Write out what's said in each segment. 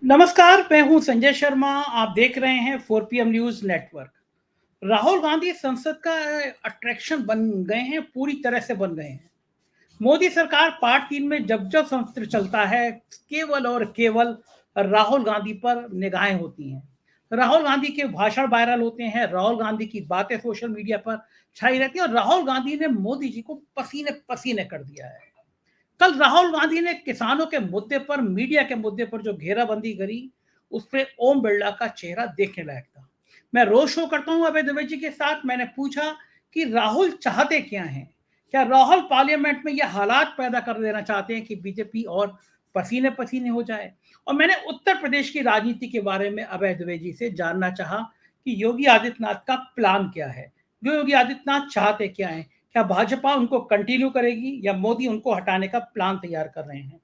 नमस्कार, मैं हूं संजय शर्मा। आप देख रहे हैं 4 PM news network. Rahul Gandhi संसद का अट्रैक्शन बन गए हैं, पूरी तरह से बन गए हैं। मोदी सरकार पार्ट 3 में जब जब सत्र चलता है, केवल और केवल राहुल गांधी पर निगाहें होती हैं। राहुल गांधी के भाषण वायरल होते हैं, राहुल गांधी की बातें सोशल मीडिया पर छाई रहती है और राहुल गांधी ने मोदी जी को पसीने पसीने कर दिया है। कल राहुल गांधी ने किसानों के मुद्दे पर, मीडिया के मुद्दे पर जो घेराबंदी करी, उस पर ओम बिरला का चेहरा देखने लायक था। मैं रोज शो करता हूं अभय द्विवेदी के साथ। मैंने पूछा कि राहुल चाहते क्या हैं। क्या राहुल पार्लियामेंट में यह हालात पैदा कर देना चाहते हैं कि बीजेपी और पसीने पसीने हो जाए। और मैंने उत्तर प्रदेश की राजनीति के बारे में अभय द्विवेदी से जानना चाहा कि योगी आदित्यनाथ का प्लान क्या है, जो योगी आदित्यनाथ चाहते क्या है। क्या भाजपा उनको कंटिन्यू करेगी या मोदी उनको हटाने का प्लान तैयार कर रहे हैं।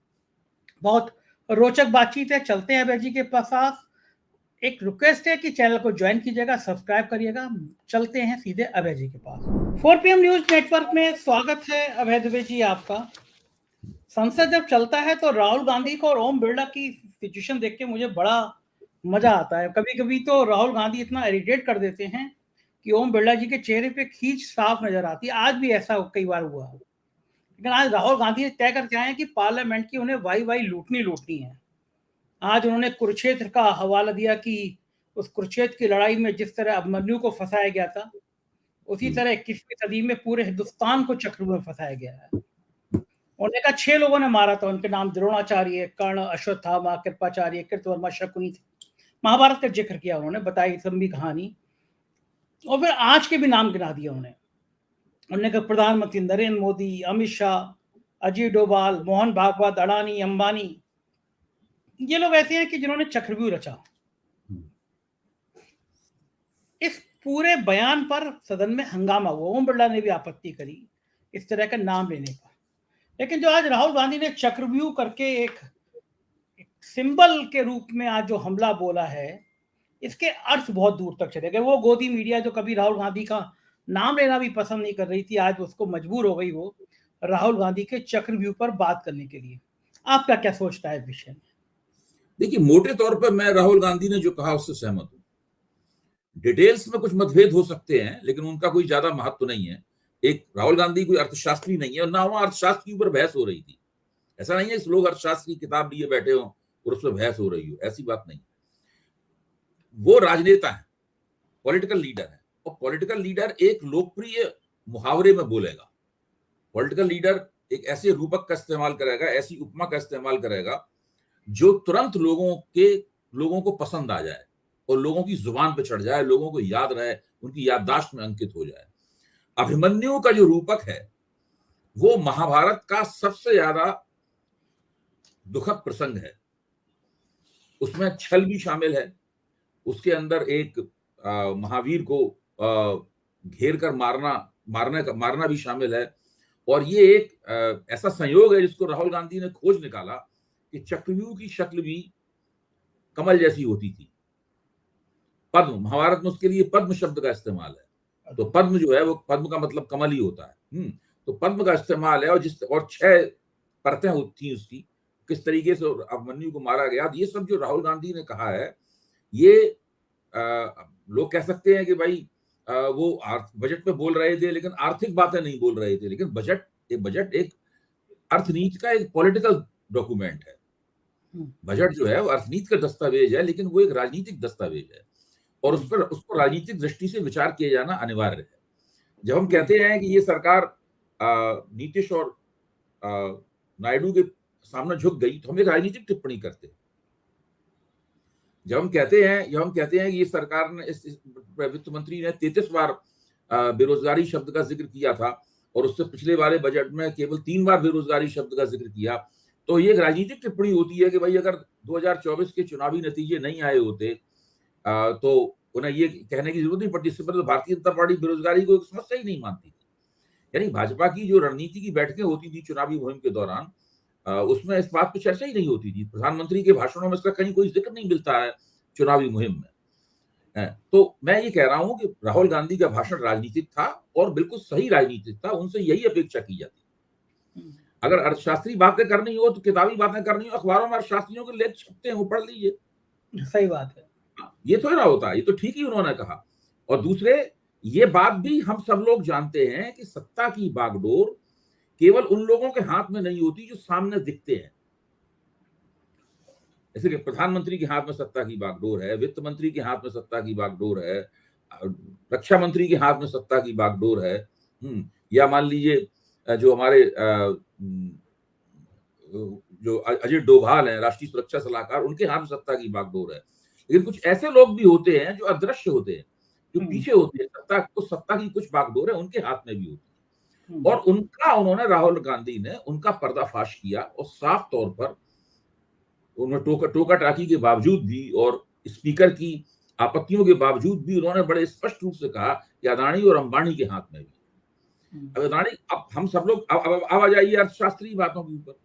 बहुत रोचक बातचीत है। चलते हैं अभय जी के पास। एक रिक्वेस्ट है कि चैनल को ज्वाइन कीजिएगा, सब्सक्राइब करिएगा। चलते हैं सीधे अभय जी के पास। 4 PM न्यूज नेटवर्क में स्वागत है अभय द्विवेदी जी आपका। संसद जब चलता है तो राहुल गांधी को और ओम बिरला की सिचुएशन देख के मुझे बड़ा मजा आता है। कभी कभी तो राहुल गांधी इतना इरिटेट कर देते हैं कि ओम बिरला जी के चेहरे पे खींच साफ नजर आती है। आज भी ऐसा कई बार हुआ, लेकिन आज राहुल गांधी ने तय करके आए हैं कि पार्लियामेंट की उन्हें वाई वाई लूटनी है। आज उन्होंने कुरुक्षेत्र का हवाला दिया कि उस कुरुक्षेत्र की लड़ाई में जिस तरह अभिमन्यु को फंसाया गया था, उसी तरह 21वीं सदी में पूरे हिंदुस्तान को चक्र में फंसाया गया है। उन्होंने कहा 6 लोगों ने मारा था, उनके नाम द्रोणाचार्य, कर्ण, अश्वत्थामा, कृपाचार्य, कृतवर्मा, शकुनी। महाभारत का जिक्र किया उन्होंने, बताई लंबी कहानी। और फिर आज के भी नाम गिना दिया उन्होंने कहा प्रधानमंत्री नरेंद्र मोदी, अमित शाह, अजय डोभाल, मोहन भागवत, अडानी, अंबानी, ये लोग ऐसे हैं कि जिन्होंने चक्रव्यूह रचा। इस पूरे बयान पर सदन में हंगामा हुआ। ओम बिरला ने भी आपत्ति करी इस तरह का नाम लेने पर। लेकिन जो आज राहुल गांधी ने चक्रव्यूह करके एक सिंबल के रूप में आज जो हमला बोला है, इसके अर्थ बहुत दूर तक चले गए। वो गोदी मीडिया जो कभी राहुल गांधी का नाम लेना भी पसंद नहीं कर रही थी, आज उसको मजबूर हो गई वो राहुल गांधी के चक्रव्यूह पर बात करने के लिए। आपका क्या सोचता है इस विषय में? देखिए, मोटे तौर पर मैं राहुल गांधी ने जो कहा उससे सहमत हूं। डिटेल्स में कुछ मतभेद हो सकते हैं, लेकिन उनका कोई ज्यादा महत्व नहीं है। एक राहुल गांधी कोई अर्थशास्त्री नहीं है और ना वहां अर्थशास्त्र के ऊपर बहस हो रही थी। ऐसा नहीं है कि लोग अर्थशास्त्र की किताब लिए बैठे हो और उस पर बहस हो रही हो, ऐसी बात नहीं। वो राजनेता है, पॉलिटिकल लीडर है, और पॉलिटिकल लीडर एक लोकप्रिय मुहावरे में बोलेगा। पॉलिटिकल लीडर एक ऐसे रूपक का इस्तेमाल करेगा, ऐसी उपमा का इस्तेमाल करेगा जो तुरंत लोगों को पसंद आ जाए और लोगों की जुबान पे चढ़ जाए, लोगों को याद रहे, उनकी याददाश्त में अंकित हो जाए। अभिमन्यु का जो रूपक है वो महाभारत का सबसे ज्यादा दुखद प्रसंग है। उसमें छल भी शामिल है, उसके अंदर एक महावीर को घेर कर मारना भी शामिल है। और ये एक ऐसा संयोग है जिसको राहुल गांधी ने खोज निकाला कि चक्रव्यूह की शक्ल भी कमल जैसी होती थी। पद्म, महाभारत में उसके लिए पद्म शब्द का इस्तेमाल है। तो पद्म जो है वो, पद्म का मतलब कमल ही होता है। तो पद्म का इस्तेमाल है, और 6 परतें होती उसकी, किस तरीके से अभिमन्यु को मारा गया, ये सब जो राहुल गांधी ने कहा है, ये लोग कह सकते हैं कि भाई वो बजट में बोल रहे थे लेकिन आर्थिक बातें नहीं बोल रहे थे। लेकिन बजट एक अर्थनीति का एक पॉलिटिकल डॉक्यूमेंट है। बजट जो है वो अर्थनीति का दस्तावेज है, लेकिन वो एक राजनीतिक दस्तावेज है और उसको राजनीतिक दृष्टि से विचार किया जाना अनिवार्य है। जब हम कहते हैं कि ये सरकार नीतीश और नायडू के सामने झुक गई, तो हम एक राजनीतिक टिप्पणी करते हैं। जब हम कहते हैं कि ये सरकार ने, इस वित्त मंत्री ने 33 बार बेरोजगारी शब्द का जिक्र किया था और उससे पिछले वाले बजट में केवल 3 बार बेरोजगारी शब्द का जिक्र किया, तो ये एक राजनीतिक टिप्पणी होती है कि भाई अगर 2024 के चुनावी नतीजे नहीं आए होते तो उन्हें ये कहने की जरूरत नहीं पड़ती। इससे पहले भारतीय जनता पार्टी बेरोजगारी को एक समस्या ही नहीं मानती थी। यानी भाजपा की जो रणनीति की बैठकें होती थी चुनावी मुहिम के दौरान, उसमें इस बात पर चर्चा ही नहीं होती थी। प्रधानमंत्री के भाषणों में इसका कहीं कोई जिक्र नहीं मिलता है चुनावी मुहिम में। तो मैं ये कह रहा हूं कि राहुल गांधी का भाषण राजनीतिक था और बिल्कुल सही राजनीतिक था। उनसे यही अपेक्षा की जाती। अगर अर्थशास्त्री बातें करनी हो तो किताबी बातें करनी हो, अखबारों में अर्थशास्त्रियों के लेख छपते हैं, वो पढ़ लीजिए। सही बात है। ये थोड़ा होता है, ये तो ठीक ही उन्होंने कहा। और दूसरे, ये बात भी हम सब लोग जानते हैं कि सत्ता की बागडोर केवल उन लोगों के हाथ में नहीं होती जो सामने दिखते हैं। जैसे कि प्रधानमंत्री के हाथ में सत्ता की बागडोर है, वित्त मंत्री के हाथ में सत्ता की बागडोर है, रक्षा मंत्री के हाथ में सत्ता की बागडोर है। या मान लीजिए जो हमारे जो अजय डोभाल हैं, राष्ट्रीय सुरक्षा सलाहकार, उनके हाथ में सत्ता की बागडोर है। लेकिन कुछ ऐसे लोग भी होते हैं जो अदृश्य होते हैं, जो पीछे होते हैं, सत्ता की कुछ बागडोर है उनके हाथ में भी होती है। और उन्होंने राहुल गांधी ने उनका पर्दाफाश किया और साफ तौर पर उन्होंने टोका टाकी के बावजूद भी और स्पीकर की आपत्तियों के बावजूद भी उन्होंने बड़े स्पष्ट रूप से कहा कि अदानी और अंबानी के हाथ में भी। अब अदानी, अब हम सब लोग अब आ जाइए अर्थशास्त्रीय बातों के ऊपर।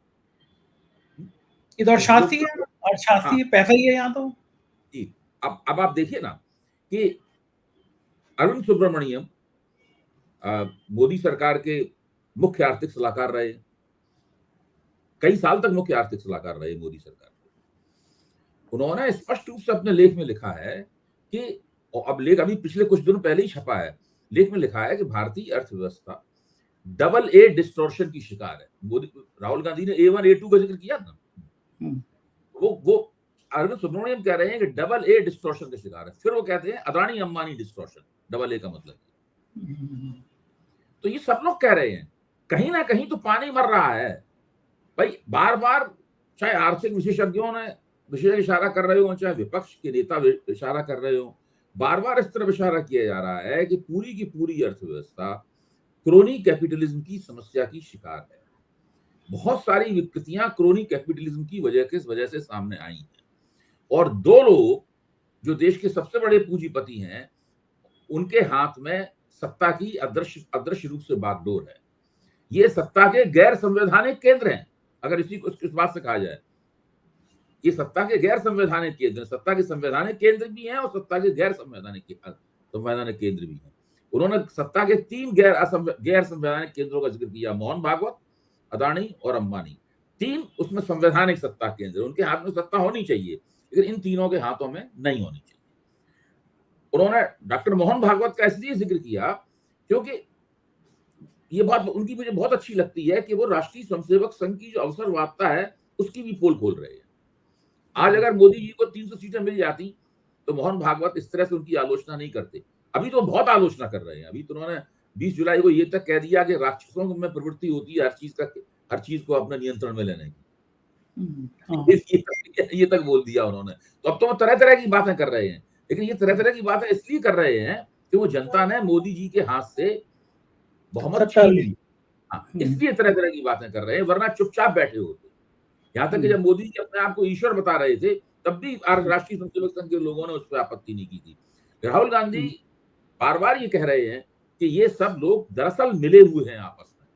इधर शास्त्रीय है और शास्त्रीय पैसा ही है यहाँ तो जी। अब आप देखिए ना कि अरुण सुब्रमण्यम मोदी सरकार के मुख्य आर्थिक सलाहकार रहे, कई साल तक मुख्य आर्थिक सलाहकार रहे मोदी सरकार। उन्होंने स्पष्ट रूप से अपने लेख में लिखा है कि, और अब लेख अभी पिछले कुछ दिनों पहले ही छपा है, लेख में लिखा है कि भारतीय अर्थव्यवस्था डबल ए डिस्टॉर्शन की शिकार है। मोदी, राहुल गांधी ने A1 A2 का जिक्र किया ना, वो अरविंद सुब्रमण्यम कह रहे हैं कि डबल ए डिस्टॉर्शन का शिकार है। फिर वो कहते हैं Adani Ambani distortion, double A का मतलब। तो ये सब लोग कह रहे हैं, कहीं ना कहीं तो पानी मर रहा है भाई। बार बार चाहे आर्थिक विशेषज्ञों ने इशारा कर रहे हो, चाहे विपक्ष के नेता इशारा कर रहे हो, बार बार इस तरफ इशारा किया जा रहा है कि पूरी की पूरी अर्थव्यवस्था क्रोनी कैपिटलिज्म की समस्या की शिकार है। बहुत सारी विकृतियां क्रोनी कैपिटलिज्म की वजह से सामने आई हैं। और दो लोग जो देश के सबसे बड़े पूंजीपति हैं, उनके हाथ में सत्ता की अदृश्य रूप से बागडोर है। ये सत्ता के गैर संवैधानिक केंद्र हैं, अगर इस बात से कहा जाए। ये सत्ता के गैर संवैधानिक केंद्र, सत्ता के संवैधानिक केंद्र भी हैं और सत्ता के गैर संवैधानिक केंद्र भी हैं। उन्होंने सत्ता के 3 गैर संवैधानिक केंद्रों का जिक्र किया, मोहन भागवत, अदानी और अंबानी। 3 उसमें संवैधानिक सत्ता केंद्र, उनके हाथ में सत्ता होनी चाहिए, लेकिन इन तीनों के हाथों में नहीं होनी चाहिए। उन्होंने डॉक्टर मोहन भागवत का इसलिए जिक्र किया क्योंकि ये बात उनकी मुझे बहुत अच्छी लगती है कि वो राष्ट्रीय स्वयंसेवक संघ की जो अवसरवादिता है उसकी भी पोल खोल रहे हैं। आज अगर मोदी जी को 300 सीटें मिल जाती तो मोहन भागवत इस तरह से उनकी आलोचना नहीं करते। अभी तो बहुत आलोचना कर रहे हैं। अभी तो उन्होंने 20 जुलाई को ये तक कह दिया कि राक्षसों में प्रवृत्ति होती है हर चीज को अपने नियंत्रण में लेने की। ये तक बोल दिया उन्होंने। तो अब तो वो तरह तरह की बातें कर रहे हैं, लेकिन ये तरह तरह की बातें इसलिए कर रहे हैं कि वो जनता ने मोदी जी के हाथ से बहुमत छीन ली, इसलिए तरह तरह की बातें कर रहे हैं, वरना चुपचाप बैठे होते। यहाँ तक कि जब मोदी जी अपने आप को ईश्वर बता रहे थे तब भी राष्ट्रीय स्वयंसेवक संघ के लोगों ने उस पर आपत्ति नहीं की थी। राहुल गांधी बार बार ये कह रहे हैं कि ये सब लोग दरअसल मिले हुए हैं आपस में,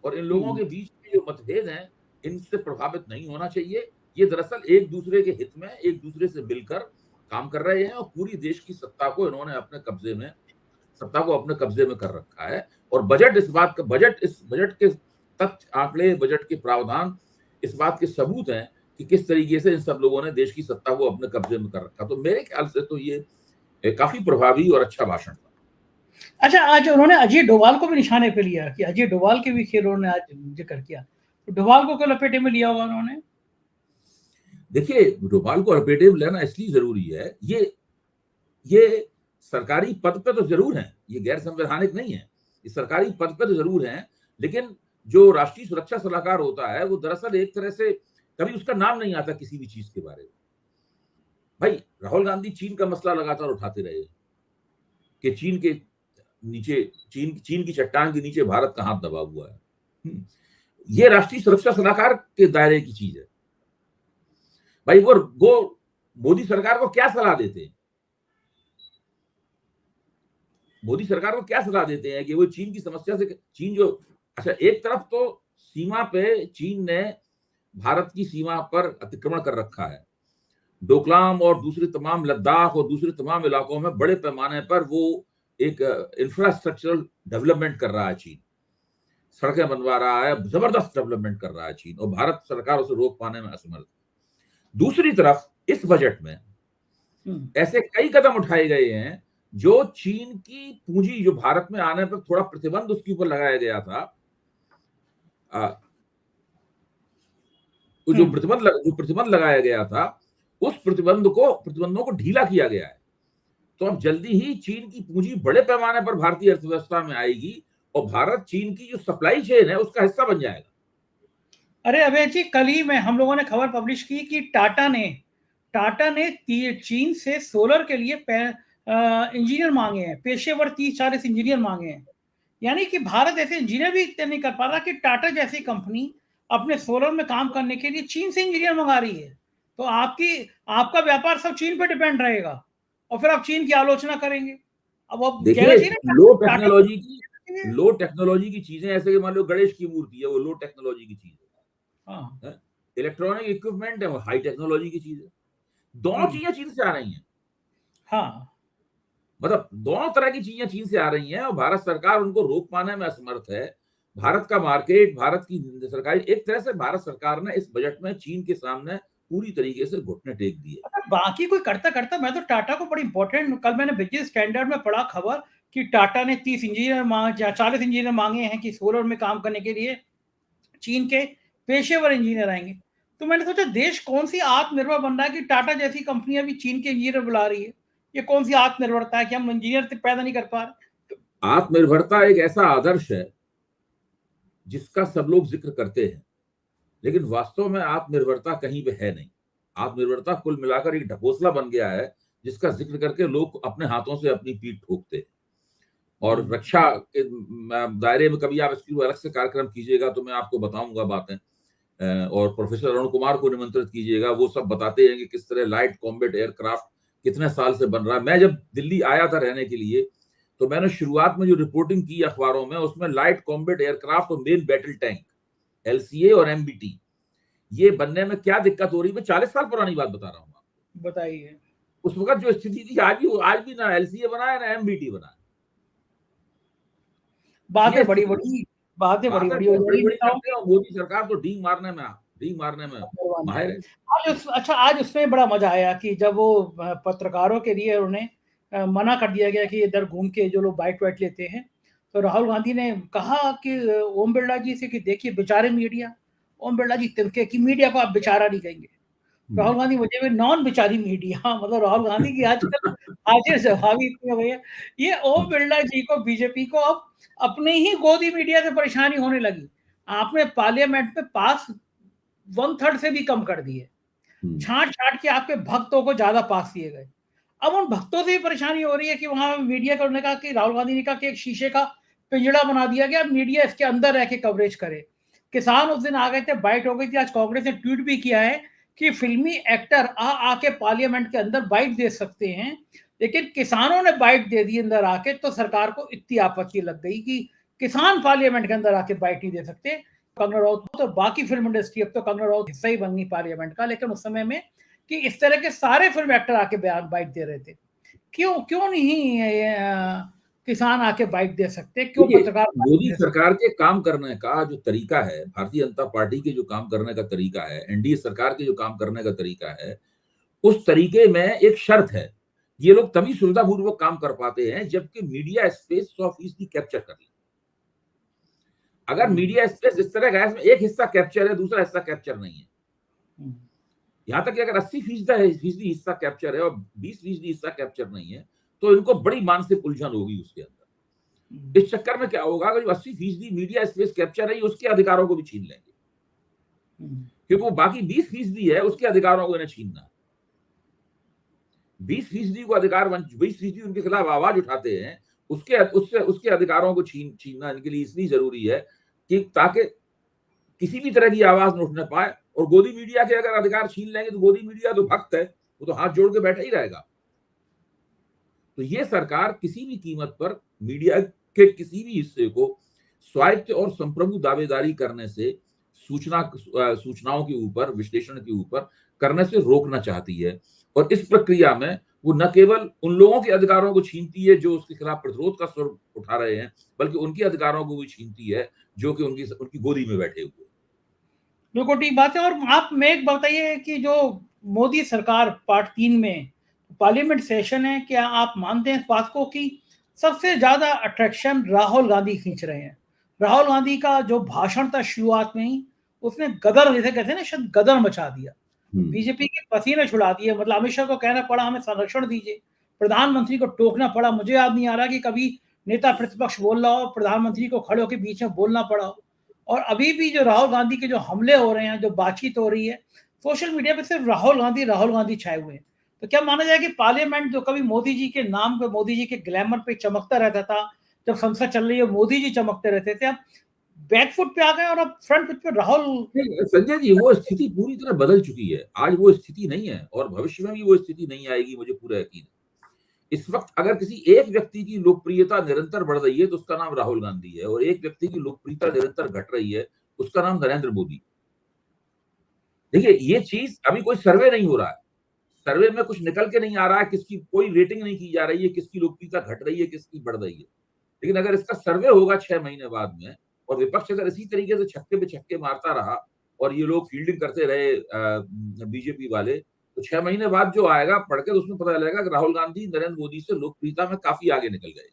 और इन लोगों के बीच में जो मतभेद हैं इनसे प्रभावित नहीं होना चाहिए। ये दरअसल एक दूसरे के हित में एक दूसरे से मिलकर काम कर रहे हैं और पूरी देश की सत्ता को इन्होंने अपने कब्जे में कर रखा है। और इस बजट के तथ्य, आंकड़े, बजट के प्रावधान इस बात के सबूत हैं कि किस तरीके से इन सब लोगों ने देश की सत्ता को अपने कब्जे में कर रखा। तो मेरे ख्याल से तो ये काफी प्रभावी और अच्छा भाषण था। अच्छा, आज उन्होंने अजय डोभाल को भी निशाने पे लिया कि अजय डोभाल के भी खेल उन्होंने आज जिक्र किया। तो डोभाल को क्यों लपेटे में लिया हुआ उन्होंने? देखिए, डोभाल को लपेटे में लेना इसलिए जरूरी है, ये सरकारी पद पे तो जरूर है, ये गैर संवैधानिक नहीं है, ये सरकारी पद पे तो जरूर है, लेकिन जो राष्ट्रीय सुरक्षा सलाहकार होता है वो दरअसल एक तरह से कभी उसका नाम नहीं आता किसी भी चीज के बारे में। भाई, राहुल गांधी चीन का मसला लगातार उठाते रहे कि चीन की चट्टान के नीचे भारत का हाथ दबा हुआ है। ये राष्ट्रीय सुरक्षा सलाहकार के दायरे की चीज है। भाई, वो मोदी सरकार को क्या सलाह देते हैं? मोदी सरकार को क्या सलाह देते हैं कि वो चीन की समस्या से, अच्छा, एक तरफ तो सीमा पे चीन ने भारत की सीमा पर अतिक्रमण कर रखा है, डोकलाम और दूसरे तमाम लद्दाख और दूसरे तमाम इलाकों में बड़े पैमाने पर वो एक इंफ्रास्ट्रक्चरल डेवलपमेंट कर रहा है चीन, सड़कें बनवा रहा है, जबरदस्त डेवलपमेंट कर रहा है चीन, और भारत सरकार उसे रोक पाने में असमर्थ। दूसरी तरफ इस बजट में ऐसे कई कदम उठाए गए हैं जो चीन की पूंजी जो भारत में आने पर थोड़ा प्रतिबंध उसके ऊपर लगाया गया था, जो प्रतिबंध लगाया गया था, उस प्रतिबंधों को ढीला किया गया है। तो अब जल्दी ही चीन की पूंजी बड़े पैमाने पर भारतीय अर्थव्यवस्था में आएगी और भारत चीन की जो सप्लाई चेन है उसका हिस्सा बन जाएगा। अरे अभय जी, कल ही में हम लोगों ने खबर पब्लिश की कि टाटा ने चीन से सोलर के लिए इंजीनियर मांगे हैं, पेशेवर 30-40 इंजीनियर मांगे हैं। यानी कि भारत ऐसे इंजीनियर भी इतने नहीं कर पा रहा कि टाटा जैसी कंपनी अपने सोलर में काम करने के लिए चीन से इंजीनियर मंगा रही है। तो आपका व्यापार सब चीन पे डिपेंड रहेगा और फिर आप चीन की आलोचना करेंगे। अब वो देखिए, लो टेक्नोलॉजी की चीजें, ऐसे कि मान लो गणेश की मूर्ति है, वो लो टेक्नोलॉजी की चीज है। इलेक्ट्रॉनिक इक्विपमेंट है, वो हाई टेक्नोलॉजी की चीज है। दोनों चीजें चीन से आ रही हैं। हाँ, मतलब दोनों तरह की चीजें चीन से आ रही हैं और भारत सरकार उनको रोक पाने में असमर्थ है। भारत का मार्केट, भारत की सरकार, एक तरह से भारत सरकार ने इस बजट में चीन के सामने पूरी तरीके से घुटने टेक दिए। बाकी कोई करता मैं तो टाटा को बड़ी इंपॉर्टेंट, कल मैंने बिजनेस स्टैंडर्ड में पढ़ा खबर कि टाटा ने 30 इंजीनियर मांगे या 40 इंजीनियर मांगे हैं कि सोलर में काम करने के लिए चीन के पेशेवर इंजीनियर आएंगे। तो मैंने सोचा देश कौन सी आत्मनिर्भर बन रहा है कि टाटा जैसी कंपनियां भी चीन के इंजीनियर बुला रही है। ये कौन सी आत्मनिर्भरता है कि हम इंजीनियर पैदा नहीं कर पा रहे। आत्मनिर्भरता एक ऐसा आदर्श है जिसका सब लोग जिक्र करते हैं, लेकिन वास्तव में आत्मनिर्भरता कहीं पे है नहीं। आत्मनिर्भरता कुल मिलाकर एक ढकोसला बन गया है जिसका जिक्र करके लोग अपने हाथों से अपनी पीठ ठोकते हैं। और रक्षा के दायरे में कभी आप इसकी अलग से कार्यक्रम कीजिएगा तो मैं आपको बताऊंगा बातें, और प्रोफेसर अरुण कुमार को निमंत्रित कीजिएगा, वो सब बताते हैं कि किस तरह लाइट कॉम्बैट एयरक्राफ्ट कितने साल से बन रहा है। मैं जब दिल्ली आया था रहने के लिए तो मैंने शुरुआत में जो रिपोर्टिंग की अखबारों में, उसमें लाइट कॉम्बैट एयरक्राफ्ट और मेन बैटल टैंक LCA और MBT ये बनने में क्या दिक्कत हो रही है, मैं 40 साल पुरानी बात बता रहा हूँ आपको। बताइए उस वक्त जो स्थिति थी, आज भी ना LCA बना है ना MBT बना है। बातें बड़ी बड़ी करते हैं। मोदी सरकार तो ढींग मारने में माहिर है। आज उसमें बड़ा मजा आया कि जब वो पत्रकारों के लिए उन्हें मना कर दिया गया कि इधर घूम के जो लोग बाइट वाइट लेते हैं, तो राहुल गांधी ने कहा कि ओम बिरला जी से कि देखिए बेचारे मीडिया, ओम बिरला जी तिनके की मीडिया को आप बेचारा नहीं कहेंगे। राहुल गांधी वजह में नॉन बेचारी मीडिया, मतलब राहुल गांधी की आजकल हाजिर जवाबी इतनी हो गई है। ये ओम बिरला जी को, बीजेपी को अब अपने ही गोदी मीडिया से परेशानी होने लगी। आपने पार्लियामेंट में पास 1/3 से भी कम कर दिए, छांट छांट के आपके भक्तों को ज्यादा पास दिए गए। अब उन भक्तों से भी परेशानी हो रही है कि वहां मीडिया का, उन्होंने कहा कि राहुल गांधी ने कहा कि एक शीशे का पिंजड़ा बना दिया गया, मीडिया इसके अंदर रह के कवरेज करे। किसान उस दिन आ गए थे, बाइट हो गई थी। आज कांग्रेस ने ट्वीट भी किया है कि फिल्मी एक्टर आके पार्लियामेंट के अंदर बाइट दे सकते हैं, लेकिन किसानों ने बाइट दे दी अंदर आके, तो सरकार को इतनी आपत्ति लग गई कि किसान पार्लियामेंट के अंदर आके बाइट नहीं दे सकते। कंगना राउत तो बाकी फिल्म इंडस्ट्री, अब तो कंगना राउत हिस्सा ही बन गई पार्लियामेंट का, लेकिन उस समय में कि इस तरह के सारे फिल्म एक्टर आके बयान बाइट दे रहे थे। क्यों नहीं किसान आके बाइट दे सकते, क्यों पत्रकार? मोदी सरकार के काम करने का जो तरीका है, भारतीय जनता पार्टी के जो काम करने का तरीका है, एनडीए सरकार के जो काम करने का तरीका है, उस तरीके में एक शर्त है, ये लोग तभी सुविधापूर्वक काम कर पाते हैं जबकि मीडिया स्पेस 100% कैप्चर कर ले। अगर मीडिया स्पेस इस तरह का है, एक हिस्सा कैप्चर है, दूसरा हिस्सा कैप्चर नहीं है, यहां तक कि अगर 80% हिस्सा कैप्चर है और 20% हिस्सा कैप्चर नहीं है, तो इनको बड़ी मानसिक उलझन होगी उसके अंदर। इस चक्कर में क्या होगा कि जो 80% मीडिया स्पेस कैप्चर है, उसके अधिकारों को भी छीन लेंगे, क्योंकि वो बाकी 20% है, उसके अधिकारों को इन्हें छीनना है। 20% को अधिकार, 20% उनके खिलाफ आवाज उठाते हैं, उसके अधिकारों को छीनना इनके लिए इसलिए जरूरी है कि ताकि किसी भी तरह की आवाज न उठने पाए। और गोदी मीडिया के अगर अधिकार छीन लेंगे तो गोदी मीडिया तो भक्त है, वो तो हाथ जोड़ के बैठा ही रहेगा। तो ये सरकार किसी भी कीमत पर मीडिया के किसी भी हिस्से को स्वायत्त और संप्रभु दावेदारी करने से, सूचनाओं के ऊपर, विश्लेषण के ऊपर करने से रोकना चाहती है। और इस प्रक्रिया में वो न केवल उन लोगों के अधिकारों को छीनती है जो उसके खिलाफ प्रतिरोध का स्वर उठा रहे हैं, बल्कि उनके अधिकारों को भी छीनती है जो कि उनकी गोदी में बैठे हुए। बिल्कुल ठीक बात है। और आप में एक बताइए कि जो मोदी सरकार पार्ट 3 में पार्लियामेंट सेशन है, क्या आप मानते हैं इस बात को कि सबसे ज्यादा अट्रैक्शन राहुल गांधी खींच रहे हैं? राहुल गांधी का जो भाषण था शुरुआत में ही, उसने गदर, जैसे कहते हैं ना, शायद गदर मचा दिया, बीजेपी के पसीने छुड़ा दिए। मतलब अमित शाह को कहना पड़ा हमें संरक्षण दीजिए, प्रधानमंत्री को टोकना पड़ा। मुझे याद नहीं आ रहा कि कभी नेता प्रतिपक्ष बोल रहा हो, प्रधानमंत्री को खड़े होकर बीच में बोलना पड़ा हो। और अभी भी जो राहुल गांधी के जो हमले हो रहे हैं, जो बातचीत हो रही है सोशल मीडिया पे, सिर्फ राहुल गांधी छाए हुए हैं। तो क्या माना जाए कि पार्लियामेंट जो कभी मोदी जी के नाम पे, मोदी जी के ग्लैमर पे चमकता रहता था, जब संसद चल रही है मोदी जी चमकते रहते थे, अब बैकफुट पे आ गए और अब फ्रंट फुट पे राहुल। संजय जी, वो स्थिति पूरी तरह बदल चुकी है। आज वो स्थिति नहीं है और भविष्य में भी वो स्थिति नहीं आएगी, मुझे पूरा यकीन है। इस वक्त अगर किसी एक व्यक्ति की लोकप्रियता निरंतर बढ़ रही है तो उसका नाम राहुल गांधी है, और एक व्यक्ति की लोकप्रियता निरंतर घट रही है, उसका नाम नरेंद्र मोदी। देखिए, ये चीज अभी कोई सर्वे नहीं हो रहा है, सर्वे में कुछ निकल के नहीं आ रहा है, किसकी कोई रेटिंग नहीं की जा रही है, किसकी लोकप्रियता घट रही है, किसकी बढ़ रही है। लेकिन अगर इसका सर्वे होगा 6 महीने बाद में, और विपक्ष अगर इसी तरीके से छक्के पे छक्के मारता रहा और ये लोग फील्डिंग करते रहे बीजेपी वाले, तो 6 महीने बाद जो आएगा पढ़ के, तो उसमें पता चलेगा कि राहुल गांधी नरेंद्र मोदी से लोकप्रियता में काफी आगे निकल गए।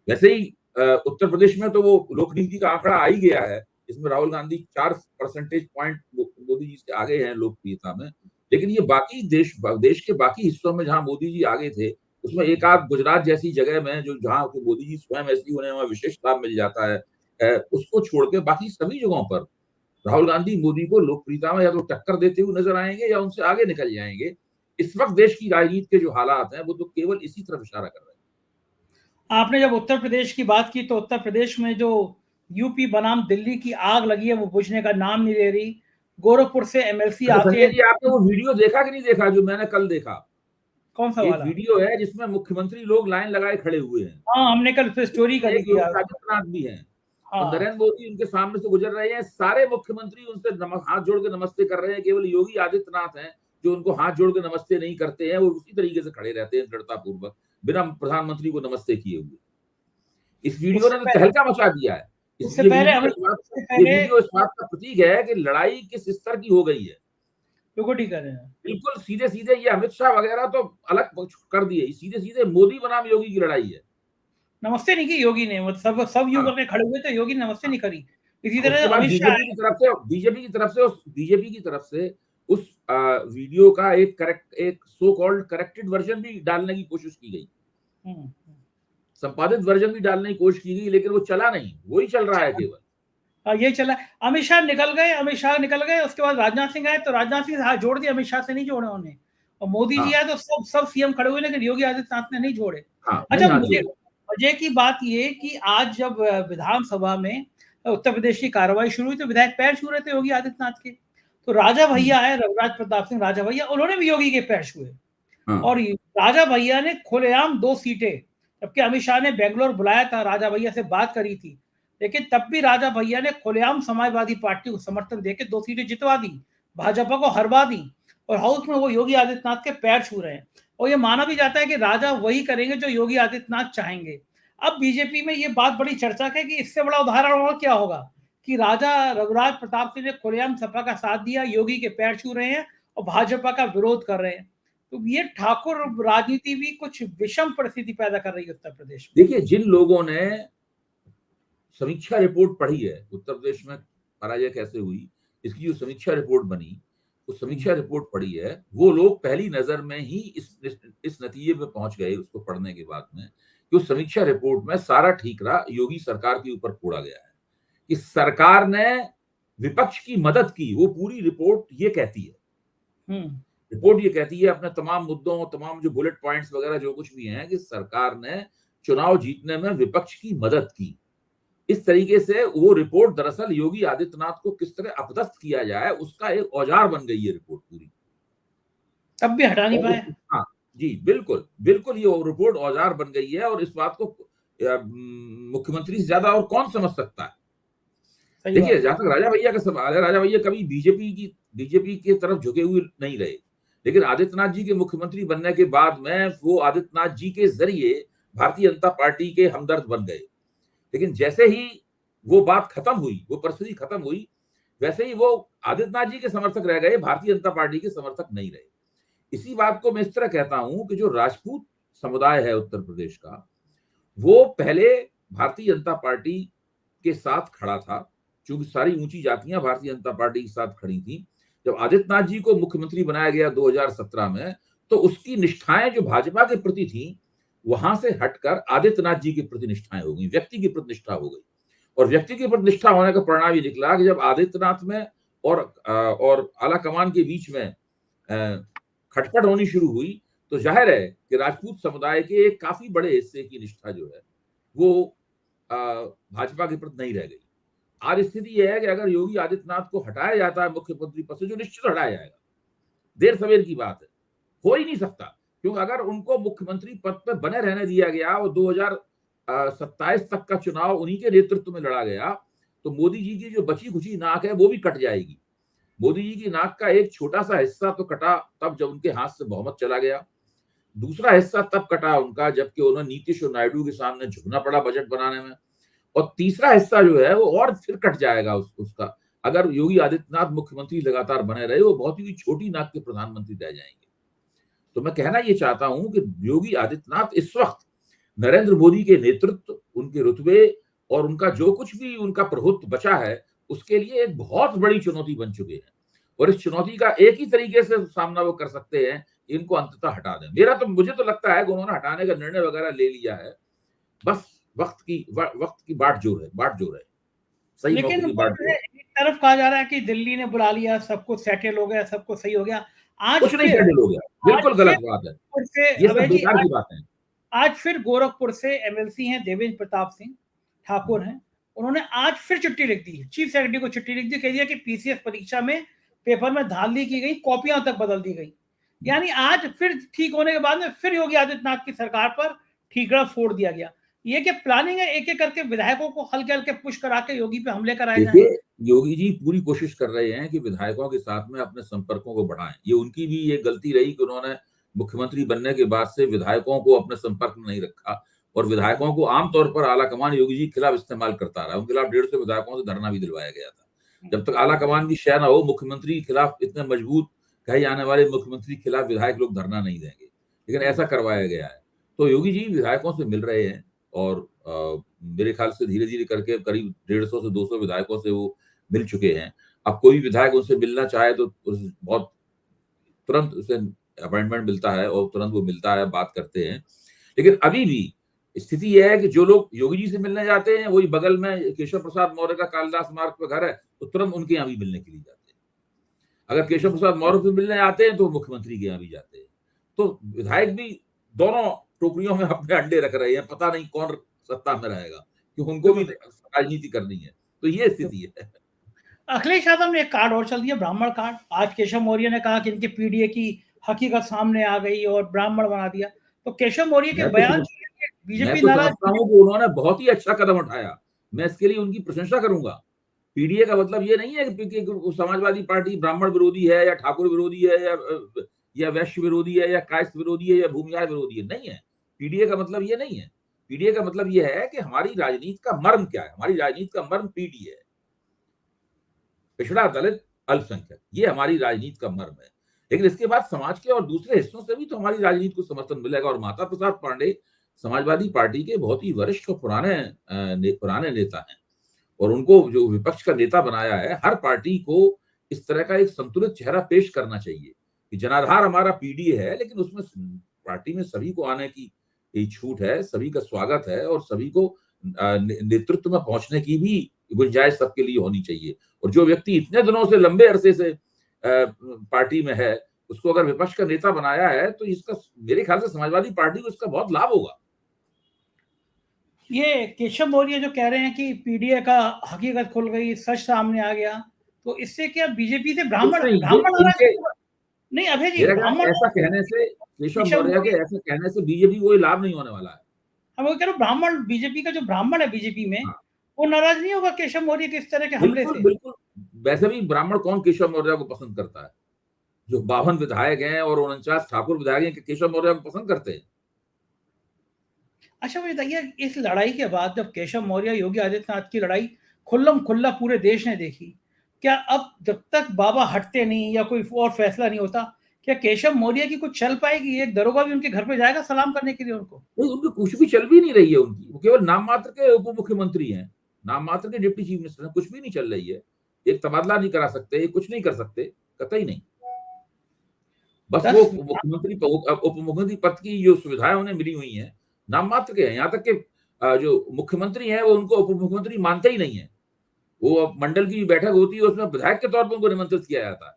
वैसे ही उत्तर प्रदेश में तो वो लोकनीति का आंकड़ा आ ही गया है, इसमें राहुल गांधी 4 परसेंटेज पॉइंट मोदी जी से आगे हैं लोकप्रियता में। लेकिन ये बाकी देश के बाकी हिस्सों में जहां मोदी जी आगे थे, उसमें एक आध गुजरात जैसी जगह में जो जहां मोदी जी स्वयं ऐसी उन्हें वहां विशेष लाभ मिल जाता है, उसको छोड़ के बाकी सभी जगहों पर राहुल गांधी मोदी को लोकप्रियता में या तो टक्कर देते हुए नजर आएंगे या उनसे आगे निकल जाएंगे। इस वक्त देश की राजनीति के जो हालात हैं वो तो केवल इसी तरफ इशारा कर रहे हैं। आपने जब उत्तर प्रदेश की बात की, तो उत्तर प्रदेश में जो यूपी बनाम दिल्ली की आग लगी है वो बुझने का नाम नहीं ले रही। गोरखपुर से एमएलसी अच्छा आते संजय हैं। जी, आपने वो वीडियो देखा कि नहीं देखा जो मैंने कल देखा? कौन सा एक वाला? वीडियो है जिसमें मुख्यमंत्री लोग लाइन लगाए खड़े हुए हैं, हाँ, हमने कल फिर स्टोरी जिसमें करी एक थी योगी यार। आदित्यनाथ भी हैं और हाँ, नरेंद्र मोदी उनके सामने से गुजर रहे हैं। सारे मुख्यमंत्री उनसे हाथ जोड़ के नमस्ते कर रहे हैं, केवल योगी आदित्यनाथ हैं जो उनको हाथ जोड़ के नमस्ते नहीं करते हैं, वो उसी तरीके से खड़े रहते हैं दृढ़ता पूर्वक, बिना प्रधानमंत्री को नमस्ते किए हुए। इस वीडियो उससे ने तो पहले तहलका मचा दिया है। उससे पहले अमित से ये पहले वीडियो इस बात का प्रतीक है कि लड़ाई किस स्तर की हो गई है। युगोटी कर रहे हैं। बिल्कुल सीधे सीधे ये अमित शाह वगैरह तो अलग कर दिए, सीधे सीधे मोदी बनाम योगी की लड़ाई है। नमस्ते नहीं की योगी ने, मतलब सब युग हाँ, अपने खड़े हुए थे, योगी ने नमस्ते हाँ। नहीं करी। इसी उसके तरह बाद अमित शाह है। बीजेपी की तरफ से उस वीडियो का एक सो कॉल्ड करेक्टेड वर्जन भी डालने की कोशिश की गई, संपादित वर्जन भी डालने की कोशिश की गई, लेकिन वो चला नहीं, वही चल रहा है केवल। ये चला। अमित शाह निकल गए। उसके बाद राजनाथ सिंह आए, तो राजनाथ सिंह हाथ जोड़ दिए, अमित शाह से नहीं जोड़े उन्होंने। और मोदी जी हाँ, आए तो सब सीएम खड़े हुए, लेकिन योगी आदित्यनाथ ने नहीं जोड़े। हाँ, अच्छा, नहीं हाथ मुझे जोड़े। मजे की बात ये कि आज जब विधानसभा में उत्तर प्रदेश की कार्रवाई शुरू हुई, तो विधायक पैर छू रहे थे योगी आदित्यनाथ के। तो राजा भैया है, रघुराज प्रताप सिंह राजा भैया, उन्होंने भी योगी के पैर छुए। हाँ, और राजा भैया ने खुलेआम 2 सीटें, जबकि अमित शाह ने बेंगलोर बुलाया था, राजा भैया से बात करी थी, लेकिन तब भी राजा भैया ने खुलेआम समाजवादी पार्टी को समर्थन देकर 2 सीटें जितवा दी, भाजपा को हरवा दी। और हाउस में वो योगी आदित्यनाथ के पैर छू रहे हैं। और ये माना भी जाता है कि राजा वही करेंगे जो योगी आदित्यनाथ चाहेंगे। अब बीजेपी में ये बात बड़ी चर्चा है कि इससे बड़ा उदाहरण और क्या होगा कि राजा रघुराज प्रताप सिंह ने खुलेआम सपा का साथ दिया, योगी के पैर छू रहे हैं और भाजपा का विरोध कर रहे हैं। तो ये ठाकुर राजनीति भी कुछ विषम परिस्थिति पैदा कर रही है उत्तर प्रदेश में। देखिए, जिन लोगों ने समीक्षा रिपोर्ट पढ़ी है उत्तर प्रदेश में पराजय कैसे हुई, इसकी जो समीक्षा रिपोर्ट बनी, उस समीक्षा रिपोर्ट पढ़ी है, वो लोग पहली नजर में ही इस नतीजे पे पहुंच गए उसको पढ़ने के बाद में, कि उस समीक्षा रिपोर्ट में सारा ठीकरा योगी सरकार के ऊपर फोड़ा गया है कि सरकार ने विपक्ष की मदद की। वो पूरी रिपोर्ट ये कहती है, रिपोर्ट ये कहती है अपने तमाम मुद्दों, तमाम जो बुलेट पॉइंट्स वगैरह जो कुछ भी हैं, कि सरकार ने चुनाव जीतने में विपक्ष की मदद की। इस तरीके से वो रिपोर्ट दरअसल योगी आदित्यनाथ को किस तरह अपदस्थ किया जाए उसका एक औजार बन गई है रिपोर्ट पूरी। तब भी हटा नहीं पाए। हाँ जी, बिल्कुल बिल्कुल, ये रिपोर्ट औजार बन गई है और इस बात को मुख्यमंत्री से ज्यादा और कौन समझ सकता है। देखिए, जहां तक राजा भैया का सवाल है, राजा भैया कभी बीजेपी की तरफ झुके हुए नहीं रहे, लेकिन आदित्यनाथ जी के मुख्यमंत्री बनने के बाद में वो आदित्यनाथ जी के जरिए भारतीय जनता पार्टी के हमदर्द बन गए। लेकिन जैसे ही वो बात खत्म हुई, वो परिस्थिति खत्म हुई, वैसे ही वो आदित्यनाथ जी के समर्थक रह गए, भारतीय जनता पार्टी के समर्थक नहीं रहे। इसी बात को मैं इस तरह कहता हूं कि जो राजपूत समुदाय है उत्तर प्रदेश का, वो पहले भारतीय जनता पार्टी के साथ खड़ा था, क्योंकि सारी ऊंची जातियां भारतीय जनता पार्टी के साथ खड़ी थी। जब आदित्यनाथ जी को मुख्यमंत्री बनाया गया 2017 में, तो उसकी निष्ठाएं जो भाजपा के प्रति थी, वहां से हटकर आदित्यनाथ जी के प्रति निष्ठाएं हो गई, व्यक्ति की प्रति निष्ठा हो गई। और व्यक्ति की प्रति निष्ठा होने का परिणाम ये निकला कि जब आदित्यनाथ में और आला कमान के बीच में खटपट होनी शुरू हुई, तो जाहिर है कि राजपूत समुदाय के एक काफी बड़े हिस्से की निष्ठा जो है वो भाजपा के प्रति नहीं रह गई। आज स्थिति यह है कि अगर योगी आदित्यनाथ को हटाया जाता है मुख्यमंत्री पद से, जो निश्चित हटाया जाएगा, देर सवेर की बात है, हो ही नहीं सकता, क्योंकि अगर उनको मुख्यमंत्री पद पर बने रहने दिया गया और 2027 तक का चुनाव उन्हीं के नेतृत्व में लड़ा गया, तो मोदी जी की जो बची खुची नाक है वो भी कट जाएगी। मोदी जी की नाक का एक छोटा सा हिस्सा तो कटा तब जब उनके हाथ से बहुमत चला गया, दूसरा हिस्सा तब कटा उनका जबकि उन्हें नीतीश और नायडू के सामने झुकना पड़ा बजट बनाने में, और तीसरा हिस्सा जो है वो और फिर कट जाएगा उसका, अगर योगी आदित्यनाथ मुख्यमंत्री लगातार बने रहे, वो बहुत ही छोटी नाक के प्रधानमंत्री रह जाएंगे। तो मैं कहना ये चाहता हूं कि योगी आदित्यनाथ इस वक्त नरेंद्र मोदी के नेतृत्व, उनके रुतबे और उनका जो कुछ भी उनका प्रभुत्व बचा है, उसके लिए एक बहुत बड़ी चुनौती बन चुके हैं, और इस चुनौती का एक ही तरीके से सामना वो कर सकते हैं, इनको अंततः हटा दें। मुझे तो लगता है कि उन्होंने हटाने का निर्णय वगैरह ले लिया है, बस वक्त की बाट जोर है, सही मौके लेकिन की बाट जोर है। एक तरफ कहा जा रहा है कि दिल्ली ने बुला लिया, सब कुछ सेटल हो गया, सब कुछ सही हो गया। आज कुछ नहीं फिर सेटल हो गया, बिल्कुल गलत बात है, ये सब बेकार की बात है। आज फिर गोरखपुर से एमएलसी हैं देवेंद्र प्रताप सिंह ठाकुर हैं, उन्होंने आज फिर चिट्ठी लिख दी, चीफ सेक्रेटरी को चिट्ठी लिख दी, कह दिया कि पीसीएस परीक्षा में पेपर में धांधली की गई, कॉपियां तक बदल दी गई। यानी आज फिर ठीक होने के बाद में फिर योगी आदित्यनाथ की सरकार पर ठीकरा फोड़ दिया गया। ये क्या प्लानिंग है, एक एक करके विधायकों को हल्के हल्के पुश करा के योगी पे हमले कराए जाए? देखिए, योगी जी पूरी कोशिश कर रहे हैं कि विधायकों के साथ में अपने संपर्कों को बढ़ाएं। ये उनकी भी ये गलती रही कि उन्होंने मुख्यमंत्री बनने के बाद से विधायकों को अपने संपर्क में नहीं रखा, और विधायकों को आमतौर पर आला कमान योगी जी के खिलाफ इस्तेमाल करता रहा। उनके खिलाफ 150 विधायकों से धरना भी दिलवाया गया था। जब तक आला कमान की शय ना हो, मुख्यमंत्री के खिलाफ इतने मजबूत कहे जाने वाले मुख्यमंत्री के खिलाफ विधायक लोग धरना नहीं देंगे, लेकिन ऐसा करवाया गया है। तो योगी जी विधायकों से मिल रहे हैं, और मेरे ख्याल से धीरे धीरे करके करीब 150 से 200 विधायकों से वो मिल चुके हैं। अब कोई विधायक उनसे मिलना चाहे तो बहुत तुरंत उसे अपॉइंटमेंट मिलता है और तुरंत वो मिलता है, बात करते हैं। लेकिन अभी भी स्थिति यह है कि जो लोग योगी जी से मिलने जाते हैं, वही बगल में केशव प्रसाद मौर्य का कालिदास मार्ग पे घर है, तो तुरंत उनके यहाँ भी मिलने के लिए जाते हैं। अगर केशव प्रसाद मौर्य से मिलने आते हैं तो मुख्यमंत्री के यहाँ भी जाते हैं। तो विधायक भी दोनों टोकरियों में अपने अंडे रख रहे हैं, पता नहीं कौन सत्ता में रहेगा, क्योंकि उनको भी राजनीति करनी है। तो ये स्थिति है। अखिलेश यादव ने एक कार्ड और चल दिया, ब्राह्मण कार्ड। आज केशव मौर्य ने कहा कि इनके पीडीए की हकीकत सामने आ गई और ब्राह्मण बना दिया। तो केशव मौर्य के बयान बीजेपी नाराज। उन्होंने बहुत ही अच्छा कदम उठाया, मैं इसके लिए उनकी प्रशंसा करूंगा। पीडीए का मतलब ये नहीं है कि समाजवादी पार्टी ब्राह्मण विरोधी है या ठाकुर विरोधी है या वैश्य विरोधी है या कायस्थ विरोधी है या भूमिहार विरोधी है, नहीं है। पीडीए का मतलब ये नहीं है। पीडीए का मतलब ये है कि हमारी राजनीति का मर्म क्या है। हमारी राजनीति का मर्म पीडीए है, पिछड़ा दलित अल्पसंख्यक, ये हमारी राजनीति का मर्म है। लेकिन इसके बाद समाज के और दूसरे हिस्सों से भी तो हमारी राजनीति को समर्थन मिलेगा। और माता प्रसाद पांडे समाजवादी पार्टी के बहुत ही वरिष्ठ और पुराने नेता हैं, और उनको जो विपक्ष का नेता बनाया है, हर पार्टी को इस तरह का एक संतुलित चेहरा पेश करना चाहिए कि जनाधार हमारा पीडीए है, लेकिन उसमें पार्टी में सभी को आने की छूट है, सभी का स्वागत है, और सभी को नेतृत्व में पहुंचने की भी गुंजाइश सबके लिए होनी चाहिए। और जो व्यक्ति इतने दिनों से, लंबे अरसे से पार्टी में है, उसको अगर विपक्ष का नेता बनाया है, तो इसका मेरे ख्याल से समाजवादी पार्टी को इसका बहुत लाभ होगा। ये केशव मौर्य जो कह रहे हैं कि पीडीए का हकीकत खुल गई, सच सामने आ गया, तो इससे क्या बीजेपी से ब्राह्मण नहीं अभय जी, ऐसा कहने से, केशव मौर्य के ऐसा कहने से बीजेपी कोई लाभ नहीं होने वाला है। हम वो कह रहे ब्राह्मण, बीजेपी का जो ब्राह्मण है बीजेपी में, वो नाराज नहीं होगा केशव मौर्य के इस तरह के हमले से? बिल्कुल। वैसे भी ब्राह्मण कौन केशव मौर्य को पसंद करता है? जो 52 विधायक हैं और 49 ठाकुर विधायक हैं, केशव मौर्य को पसंद करते हैं। अच्छा मुझे बताइए, इस लड़ाई के बाद जब केशव मौर्य योगी आदित्यनाथ की लड़ाई खुल्लम खुल्ला पूरे देश ने देखी, क्या अब जब तक बाबा हटते नहीं या कोई और फैसला नहीं होता, क्या केशव मौर्य की कुछ चल पाएगी? एक दरोगा भी उनके घर पे जाएगा सलाम करने के लिए उनको? नहीं, उनकी कुछ भी चल भी नहीं रही है उनकी, वो केवल नाम मात्र के उप मुख्यमंत्री हैं, नाम मात्र के डिप्टी चीफ मिनिस्टर हैं, कुछ भी नहीं चल रही है। एक तबादला नहीं करा सकते, एक कुछ नहीं कर सकते, कतई नहीं। बस वो 10 उप मुख्यमंत्री पद की जो सुविधाएं उन्हें मिली हुई हैं, नाम मात्र के हैं। यहाँ तक के जो मुख्यमंत्री हैं वो उनको उप मुख्यमंत्री मानते ही नहीं है। वो मंडल की बैठक होती है, उसमें विधायक के तौर पर उनको निमंत्रित किया जाता है।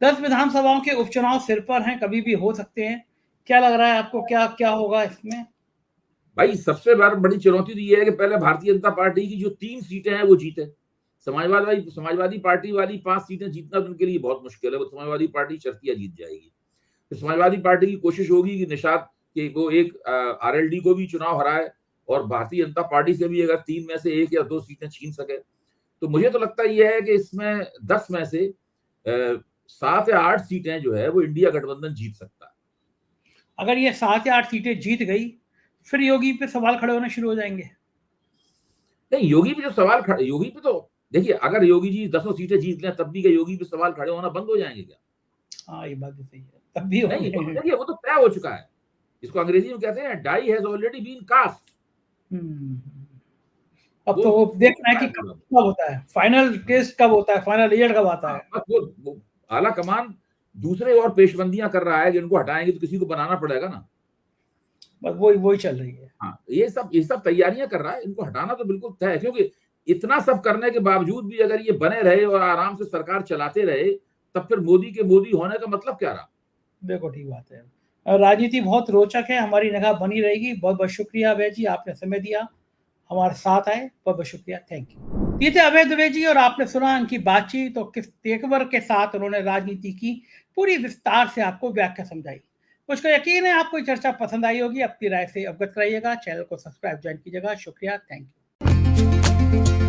10 विधानसभाओं के उपचुनाव सिर पर हैं, कभी भी हो सकते हैं। क्या लग रहा है आपको, क्या क्या होगा इसमें? भाई सबसे बड़ी चुनौती तो ये है कि पहले भारतीय जनता पार्टी की जो 3 सीटें हैं वो जीते। समाजवादी पार्टी वाली 5 सीटें जीतना तो उनके लिए बहुत मुश्किल है, वो समाजवादी पार्टी चरतिया जीत जाएगी। तो समाजवादी पार्टी की कोशिश होगी कि निषाद के वो एक आरएलडी को भी चुनाव हराए और भारतीय जनता पार्टी से भी अगर 3 में से 1 या 2 सीटें छीन सके। तो मुझे तो लगता यह है कि इसमें 10 में से 7 या 8 सीटें जो है वो इंडिया गठबंधन जीत सकता है। अगर ये 7 या 8 सीटें जीत गई, फिर योगी पे सवाल खड़े होने शुरू हो जाएंगे। नहीं, योगी पे जो सवाल खड़े, योगी पे तो देखिए, अगर योगी जी 10 सीटें जीत लें तब भी क्या योगी पे सवाल खड़े होना बंद हो जाएंगे क्या? हाँ, ये बात भी सही है, तब भी नहीं, होंगे। देखिए वो तो तय हो चुका है। इसको अंग्रेजी में कहते हैं die has already been cast. अब तो वो देखना है कि कब होता है फाइनल टेस्ट, कब होता है फाइनल रिजल्ट, कब आता है। बस वो आला कमान दूसरे और पेशबंदियां कर रहा है कि इनको हटाएंगे तो किसी को बनाना पड़ेगा ना। बस वही चल रही है। हाँ, ये सब तैयारियां कर रहा है, इनको हटाना तो बिल्कुल तय है, क्योंकि इतना सब करने के बावजूद भी अगर ये बने रहे और आराम से सरकार चलाते रहे, तब फिर मोदी के मोदी होने का मतलब क्या रहा? देखो, ठीक बात है। राजनीति बहुत रोचक है, हमारी निगाह बनी रहेगी। बहुत बहुत शुक्रिया अभय जी, आपने समय दिया, हमारे साथ आए, बहुत बहुत शुक्रिया, थैंक यू। ये थे अभय दुबे जी और आपने सुना उनकी बातचीत, तो किस तेवर के साथ उन्होंने राजनीति की पूरी विस्तार से आपको व्याख्या समझाई। मुझको यकीन है आपको ये चर्चा पसंद आई होगी। अपनी राय से अवगत कराइएगा, चैनल को सब्सक्राइब ज्वाइन कीजिएगा। शुक्रिया, थैंक यू।